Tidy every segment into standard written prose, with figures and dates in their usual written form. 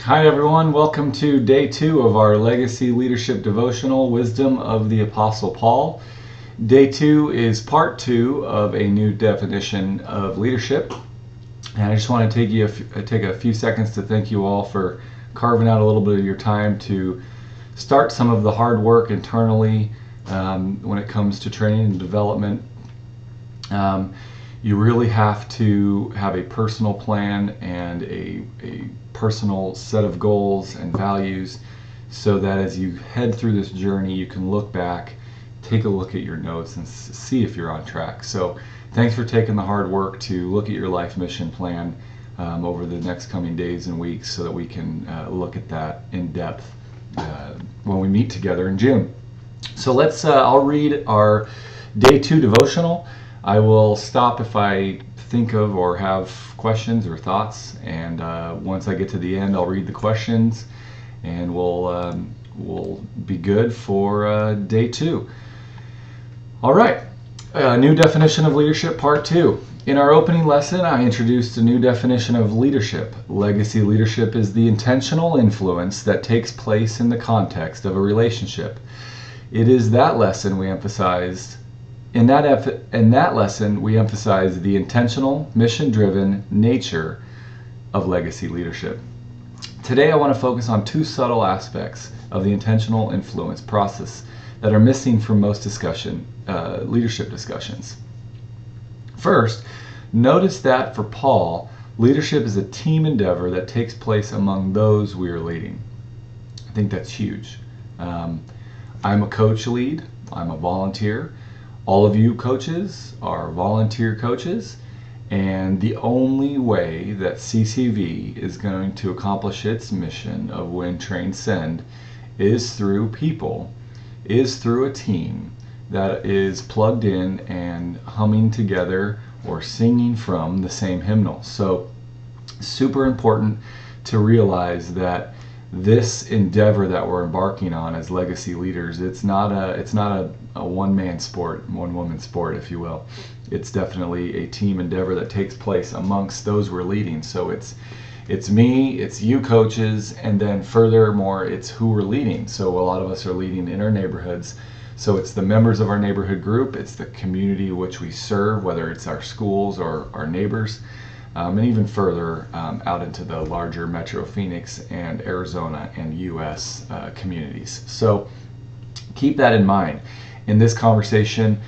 Hi, everyone. Welcome to day 2 of our Legacy Leadership Devotional, Wisdom of the Apostle Paul. Day 2 is part 2 of a new definition of leadership. And I just want to take a few seconds to thank you all for carving out a little bit of your time to start some of the hard work internally when it comes to training and development. You really have to have a personal plan and a personal set of goals and values so that as you head through this journey, you can look back, take a look at your notes, and see if you're on track. So thanks for taking the hard work to look at your life mission plan over the next coming days and weeks so that we can look at that in depth when we meet together in June. So I'll read our day 2 devotional. I will stop if I think of or have questions or thoughts, and once I get to the end, I'll read the questions, and we'll be good for day 2. All right, new definition of leadership, part 2. In our opening lesson, I introduced a new definition of leadership. Legacy leadership is the intentional influence that takes place in the context of a relationship. It is that lesson we emphasized. In that lesson, we emphasize the intentional, mission-driven nature of legacy leadership. Today, I want to focus on 2 subtle aspects of the intentional influence process that are missing from most leadership discussions. First, notice that for Paul, leadership is a team endeavor that takes place among those we are leading. I think that's huge. I'm a coach lead. I'm a volunteer. All of you coaches are volunteer coaches, and the only way that CCV is going to accomplish its mission of Win, Train, Send is through people, is through a team that is plugged in and humming together or singing from the same hymnal. So super important to realize that this endeavor that we're embarking on as legacy leaders, it's not a one-man sport, one-woman sport, if you will. It's definitely a team endeavor that takes place amongst those we're leading. So it's me, it's you coaches, and then furthermore, it's who we're leading. So a lot of us are leading in our neighborhoods. So it's the members of our neighborhood group, it's the community which we serve, whether it's our schools or our neighbors, and even further out into the larger Metro Phoenix and Arizona and U.S. Communities. So keep that in mind in this conversation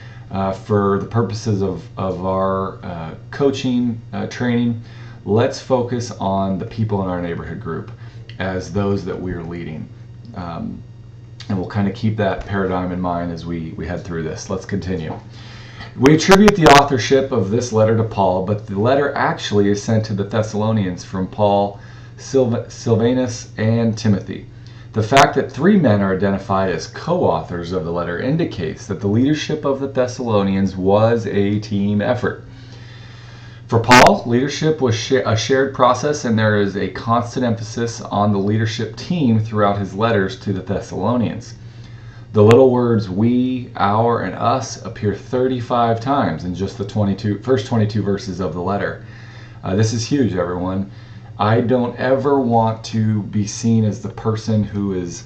for the purposes of our coaching training. Let's focus on the people in our neighborhood group as those that we're leading. And we'll kind of keep that paradigm in mind as we head through this. Let's continue. We attribute the authorship of this letter to Paul, but the letter actually is sent to the Thessalonians from Paul, Silvanus, and Timothy. The fact that 3 men are identified as co-authors of the letter indicates that the leadership of the Thessalonians was a team effort. For Paul, leadership was a shared process, and there is a constant emphasis on the leadership team throughout his letters to the Thessalonians. The little words we, our, and us appear 35 times in just the first 22 verses of the letter. This is huge, everyone. I don't ever want to be seen as the person who is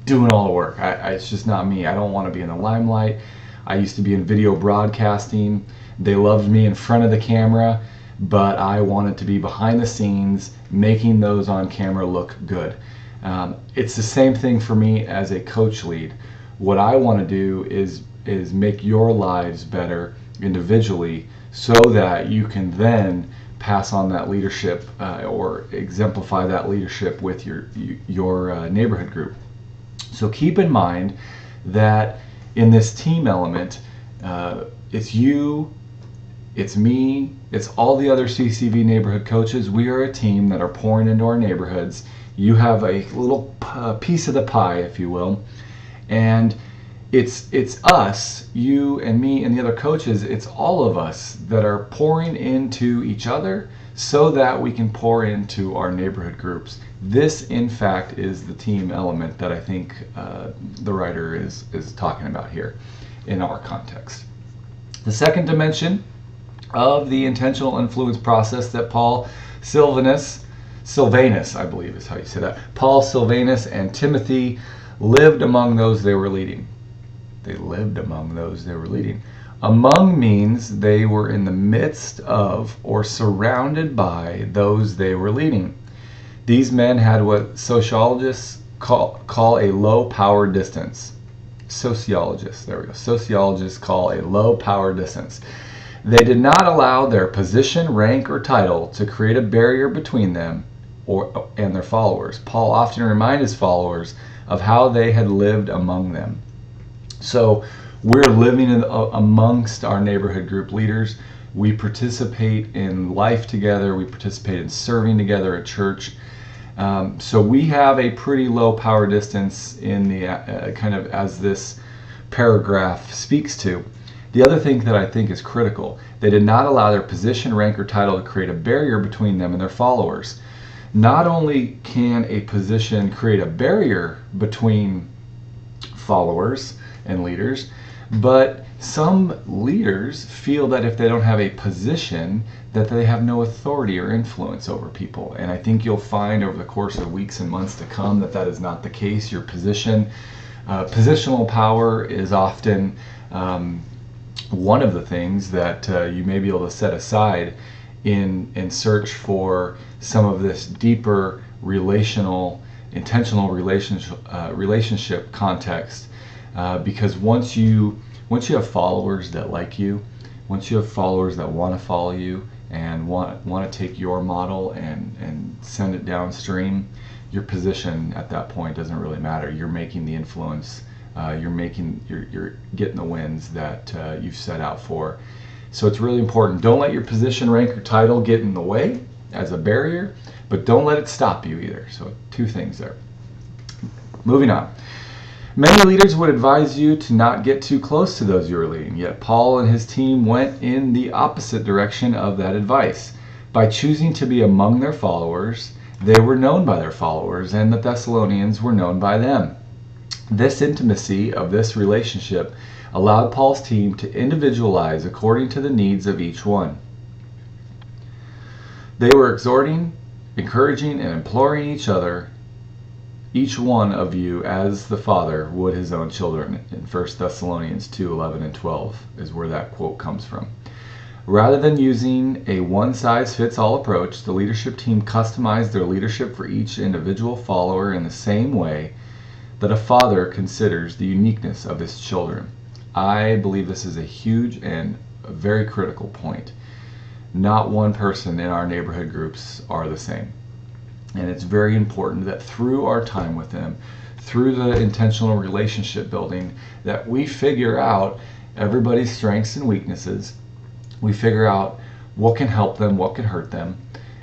doing all the work. It's just not me. I don't want to be in the limelight. I used to be in video broadcasting. They loved me in front of the camera, but I wanted to be behind the scenes, making those on camera look good. It's the same thing for me as a coach lead. What I want to do is make your lives better individually so that you can then pass on that leadership or exemplify that leadership with your neighborhood group. So keep in mind that in this team element, it's you, it's me, it's all the other CCV neighborhood coaches. We are a team that are pouring into our neighborhoods. You have a little piece of the pie, if you will, and it's us, you and me and the other coaches. It's all of us that are pouring into each other so that we can pour into our neighborhood groups. This, in fact, is the team element that I think the writer is talking about here in our context. The second dimension of the intentional influence process that Paul Silvanus Silvanus, I believe is how you say that. Paul, Silvanus, and Timothy lived among those they were leading. They lived among those they were leading. Among means they were in the midst of or surrounded by those they were leading. These men had what sociologists call a low power distance. Sociologists, there we go. Sociologists call a low power distance. They did not allow their position, rank, or title to create a barrier between them and their followers. Paul often reminded his followers of how they had lived among them. So we're living amongst our neighborhood group leaders. We participate in life together. We participate in serving together at church. So we have a pretty low power distance in the kind of as this paragraph speaks to. The other thing that I think is critical, they did not allow their position, rank, or title to create a barrier between them and their followers. Not only can a position create a barrier between followers and leaders, but some leaders feel that if they don't have a position, that they have no authority or influence over people. And I think you'll find over the course of weeks and months to come that that is not the case. Your position, positional power is often one of the things that you may be able to set aside in search for some of this deeper relational, intentional relationship context. Because once you have followers that like you, once you have followers that want to follow you and want to take your model and send it downstream, your position at that point doesn't really matter. You're making the influence. You're getting the wins that you've set out for. So it's really important. Don't let your position, rank, or title get in the way as a barrier, but don't let it stop you either. So two things there. Moving on. Many leaders would advise you to not get too close to those you are leading, yet Paul and his team went in the opposite direction of that advice. By choosing to be among their followers, they were known by their followers, and the Thessalonians were known by them. This intimacy of this relationship allowed Paul's team to individualize according to the needs of each one. They were exhorting, encouraging, and imploring each one of you as the Father would his own children. In 1 Thessalonians 2:11 and 12 is where that quote comes from. Rather than using a one-size-fits-all approach, the leadership team customized their leadership for each individual follower in the same way that a father considers the uniqueness of his children. I believe this is a huge and a very critical point. Not one person in our neighborhood groups are the same. And it's very important that through our time with them, through the intentional relationship building, that we figure out everybody's strengths and weaknesses. We figure out what can help them, what can hurt them.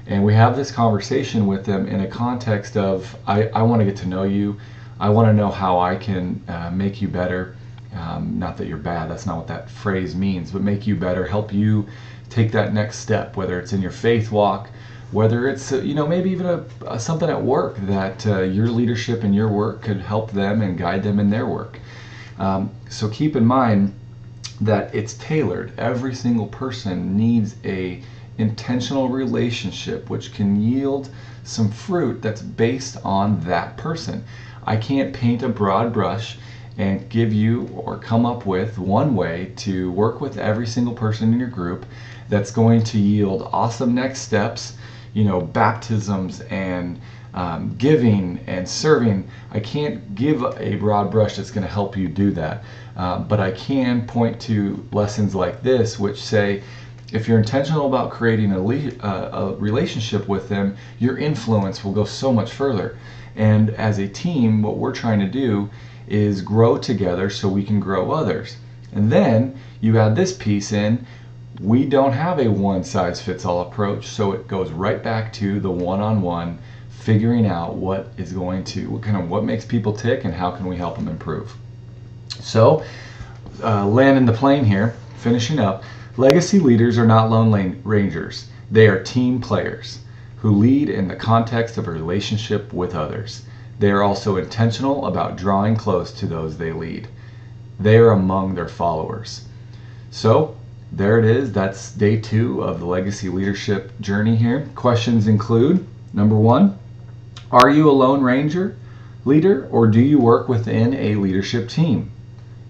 And we have this conversation with them in a context of, I want to get to know you. I want to know how I can make you better. Not that you're bad, that's not what that phrase means, but make you better, help you take that next step, whether it's in your faith walk, whether it's maybe even something at work that your leadership and your work could help them and guide them in their work. So keep in mind that it's tailored. Every single person needs a intentional relationship which can yield some fruit that's based on that person. I can't paint a broad brush and give you or come up with one way to work with every single person in your group that's going to yield awesome next steps, baptisms and giving and serving. I can't give a broad brush that's going to help you do that. But I can point to lessons like this, which say, if you're intentional about creating a relationship with them, your influence will go so much further. And as a team, what we're trying to do is grow together so we can grow others. And then you add this piece in. We don't have a one-size-fits-all approach, so it goes right back to the one-on-one, figuring out what makes people tick and how can we help them improve. So, landing the plane here, finishing up. Legacy leaders are not lone rangers. They are team players who lead in the context of a relationship with others. They are also intentional about drawing close to those they lead. They are among their followers. So, there it is. That's day 2 of the legacy leadership journey here. Questions include, Number one, are you a lone ranger leader or do you work within a leadership team?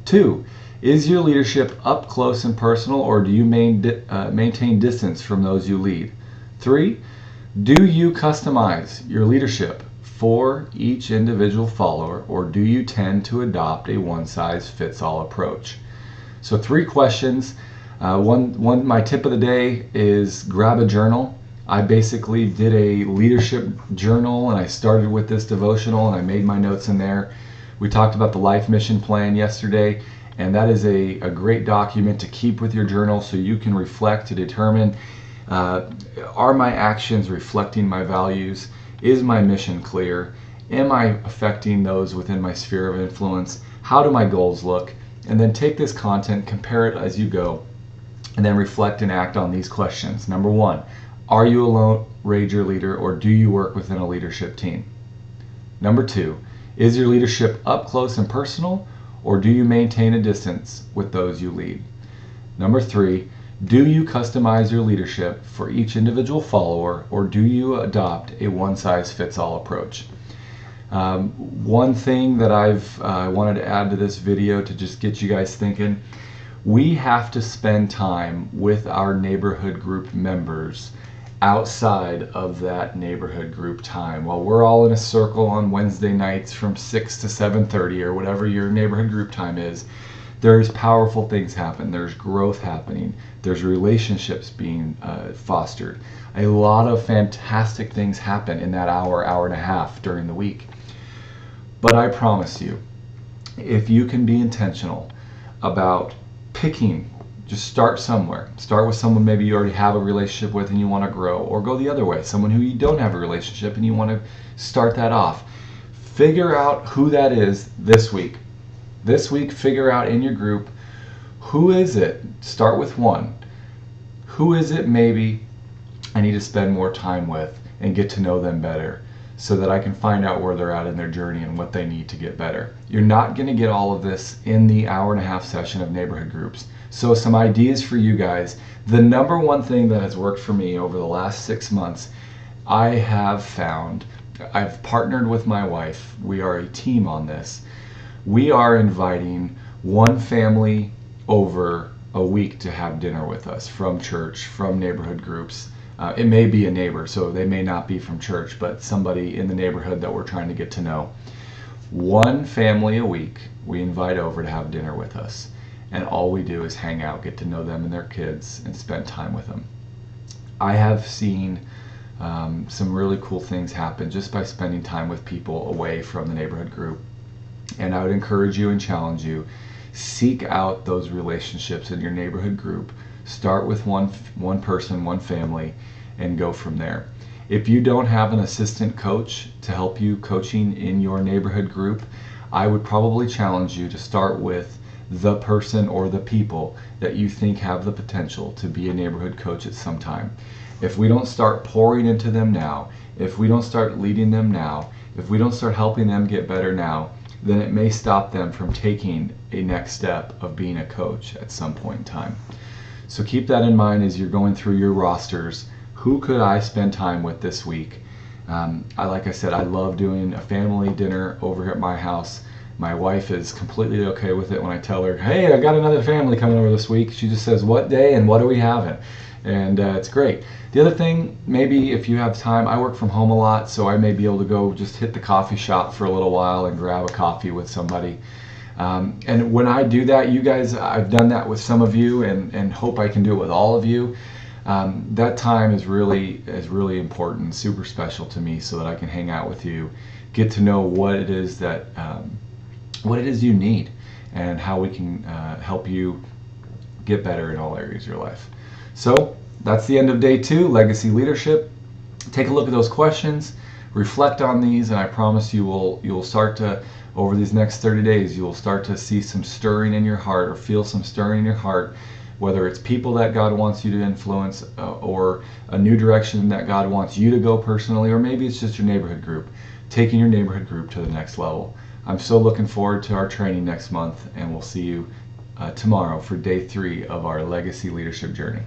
2, is your leadership up close and personal or do you maintain distance from those you lead? 3, do you customize your leadership for each individual follower or do you tend to adopt a one-size-fits-all approach? So 3 questions. My tip of the day is grab a journal. I basically did a leadership journal and I started with this devotional and I made my notes in there. We talked about the life mission plan yesterday, and that is a great document to keep with your journal so you can reflect to determine, are my actions reflecting my values? Is my mission clear? Am I affecting those within my sphere of influence? How do my goals look? And then take this content, compare it as you go, and then reflect and act on these questions. Number 1, are you a lone ranger leader or do you work within a leadership team? Number 2, is your leadership up close and personal or do you maintain a distance with those you lead? Number 3, do you customize your leadership for each individual follower or do you adopt a one-size-fits-all approach? One thing that I've wanted to add to this video to just get you guys thinking, we have to spend time with our neighborhood group members outside of that neighborhood group time. While we're all in a circle on Wednesday nights from 6 to 7:30 or whatever your neighborhood group time is, there's powerful things happen. There's growth happening. There's relationships being fostered. A lot of fantastic things happen in that hour, hour and a half during the week. But I promise you, if you can be intentional about picking, just start somewhere. Start with someone maybe you already have a relationship with and you want to grow, or go the other way, someone who you don't have a relationship and you want to start that off. Figure out who that is this week. This week, figure out in your group, who is it? Start with 1. Who is it maybe I need to spend more time with and get to know them better so that I can find out where they're at in their journey and what they need to get better. You're not going to get all of this in the hour and a half session of neighborhood groups. So some ideas for you guys. The number one thing that has worked for me over the last 6 months, I've partnered with my wife. We are a team on this. We are inviting one family over a week to have dinner with us from church, from neighborhood groups. It may be a neighbor, so they may not be from church, but somebody in the neighborhood that we're trying to get to know. One family a week we invite over to have dinner with us, and all we do is hang out, get to know them and their kids, and spend time with them. I have seen some really cool things happen just by spending time with people away from the neighborhood group. And I would encourage you and challenge you, seek out those relationships in your neighborhood group. Start with one person, one family, and go from there. If you don't have an assistant coach to help you coaching in your neighborhood group, I would probably challenge you to start with the person or the people that you think have the potential to be a neighborhood coach at some time. If we don't start pouring into them now, if we don't start leading them now, if we don't start helping them get better now, then it may stop them from taking a next step of being a coach at some point in time. So keep that in mind as you're going through your rosters. Who could I spend time with this week? Like I said, I love doing a family dinner over here at my house. My wife is completely okay with it when I tell her, hey, I got another family coming over this week. She just says, what day and what are we having? And it's great. The other thing, maybe if you have time, I work from home a lot, so I may be able to go just hit the coffee shop for a little while and grab a coffee with somebody. And when I do that, you guys, I've done that with some of you and hope I can do it with all of you. That time is really important, super special to me, so that I can hang out with you, get to know what it is you need and how we can help you get better in all areas of your life. So that's the end of day 2, Legacy Leadership. Take a look at those questions, reflect on these, and I promise you'll start to, over these next 30 days, you'll start to see some stirring in your heart or feel some stirring in your heart, whether it's people that God wants you to influence or a new direction that God wants you to go personally, or maybe it's just your neighborhood group, taking your neighborhood group to the next level. I'm so looking forward to our training next month, and we'll see you tomorrow for day 3 of our Legacy Leadership journey.